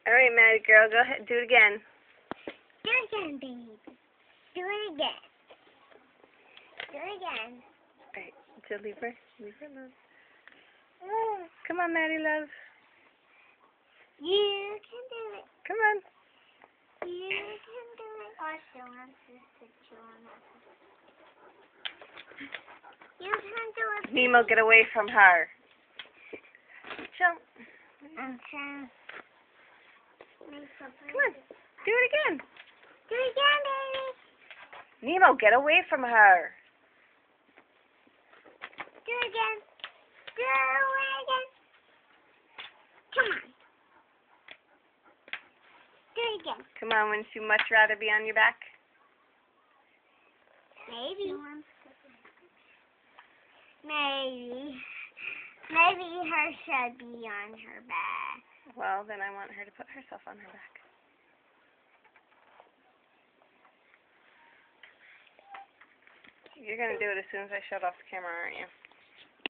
All right, Maddie girl, go ahead, do it again. Do it again, baby. Do it again. Do it again. All right, so leave her alone. Come on, Maddie love. You can do it. Come on. You can do it. Oh, she wants to sit you on that. You can do it. Nemo, get away from her. Jump. I'm trying. Come on, do it again. Do it again, baby. Nemo, get away from her. Do it again. Do it again. Come on. Do it again. Come on, wouldn't you much rather be on your back? Maybe. Maybe. Maybe her should be on her back. Well, then I want her to put herself on her back. You're going to do it as soon as I shut off the camera, aren't you?